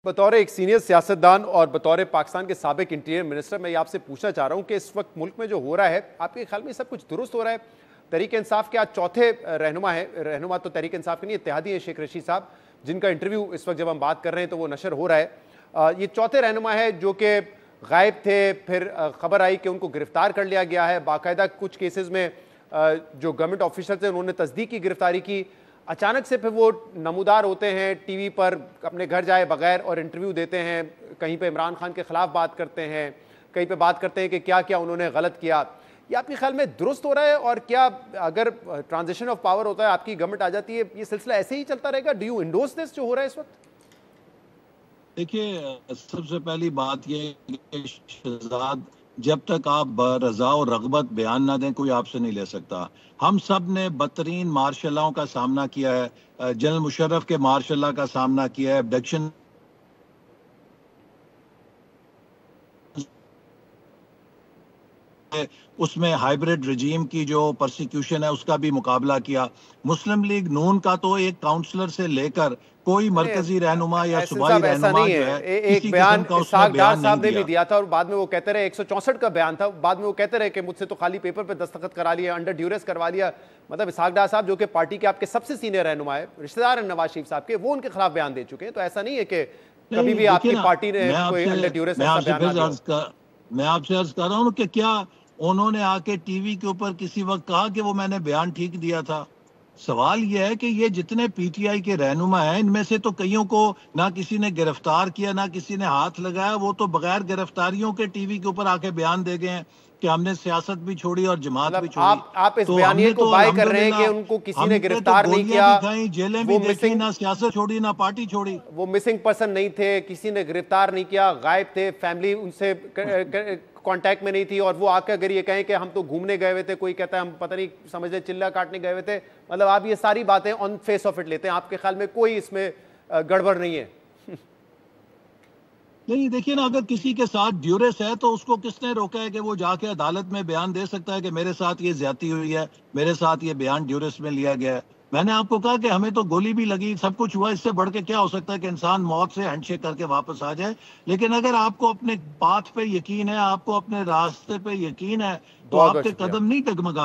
बतौर एक सीनियर सियासतदान और बतौर पाकिस्तान के साबिक इंटीरियर मिनिस्टर मैं ये आपसे पूछना चाह रहा हूँ कि इस वक्त मुल्क में जो हो रहा है, आपके ख्याल में सब कुछ दुरुस्त हो रहा है? तहरीक इंसाफ के आज चौथे रहनुमा तो तहरीक इंसाफ के नहीं, इत्तेहादी हैं शेख रशीद साहब, जिनका इंटरव्यू इस वक्त जब हम बात कर रहे हैं तो वो नशर हो रहा है। ये चौथे रहनुमा है जो कि गायब थे, फिर खबर आई कि उनको गिरफ्तार कर लिया गया है। बाकायदा कुछ केसेस में जो गवर्नमेंट ऑफिसर्स हैं उन्होंने तस्दीक की गिरफ्तारी की। अचानक से फिर वो नमूदार होते हैं, टीवी पर अपने घर जाए बगैर और इंटरव्यू देते हैं, कहीं पे इमरान खान के ख़िलाफ़ बात करते हैं, कहीं पे बात करते हैं कि क्या क्या उन्होंने गलत किया। ये आपके ख्याल में दुरुस्त हो रहा है? और क्या अगर ट्रांजिशन ऑफ पावर होता है, आपकी गवर्नमेंट आ जाती है, ये सिलसिला ऐसे ही चलता रहेगा? डू यू इंडोर्स दिस जो हो रहा है इस वक्त? देखिए, सबसे पहली बात ये कि शहजाद, जब तक आप रजा और रगबत बयान ना दें कोई आपसे नहीं ले सकता। हम सब ने बदतरीन मार्शल का सामना किया है, जनरल मुशर्रफ के मार्शल का सामना किया है, एब्डक्शन उसमें हाइब्रिड रजीम की जो परसिक्यूशन है उसका भी मुकाबला किया। मुस्लिम लीग नून का तो एक काउंसलर से लेकर कोई मरकजी रहनुमा या सूबाई रहनुमा जो है, एक बयान इसहाक डार साहब ने भी दिया था और बाद में वो कहते रहे 164 का बयान था, बाद में वो कहते रहे कि मुझसे तो खाली पेपर पे दस्तखत करा लिया, अंडर ड्यूरेस करवा लिया। मतलब इसहाक डार साहब जो कि पार्टी के आपके सबसे सीनियर रहनुमा है, रिश्तेदार हैं नवाज शरीफ साहब के, वो उनके खिलाफ बयान दे चुके हैं। तो ऐसा नहीं है कि कभी भी आपकी पार्टी ने कोई अंडर ड्यूरेस मैं आपसे अर्ज कर रहा हूँ कि क्या उन्होंने आके टीवी के ऊपर किसी वक्त कहा कि वो मैंने बयान ठीक दिया था? सवाल यह है कि ये जितने पीटीआई के रहनुमा हैं, इनमें से तो कईयों को ना किसी ने गिरफ्तार किया, ना किसी ने हाथ लगाया। वो तो बगैर गिरफ्तारियों के टीवी के ऊपर आके बयान दे गए हैं कि हमने सियासत भी छोड़ी और जमात भी छोड़ी। आप इस बयानिए को बाय कर रहे हैं कि उनको किसी ने गिरफ्तार नहीं किया, जेलें भी देखी, ना सियासत छोड़ी ना पार्टी छोड़ी। वो मिसिंग पर्सन नहीं थे, किसी ने गिरफ्तार नहीं किया, गायब थे, फैमिली उनसे कांटेक्ट में नहीं थी, और वो आकर अगर ये कहें कि हम तो घूमने गए हुए थे, कोई कहता है हम पता नहीं समझ ले चिल्ला काटने गए हुए थे, मतलब आप ये सारी बातें ऑन फेस ऑफ इट लेते हैं। आपके ख्याल में कोई इसमें गड़बड़ नहीं है? नहीं, देखिए ना, अगर किसी के साथ ड्यूरेस है तो उसको किसने रोका है कि वो जाके अदालत में बयान दे सकता है कि मेरे साथ ये ज्यादती हुई है, मेरे साथ ये बयान ड्यूरेस में लिया गया है। मैंने आपको कहा कि हमें तो गोली भी लगी, सब कुछ हुआ, इससे बढ़ के क्या हो सकता है कि इंसान मौत से हैंडशेक करके वापस आ जाए। लेकिन अगर आपको अपने पाथ पे यकीन है, आपको अपने रास्ते पे यकीन है, तो आपके कदम नहीं डगमगाते।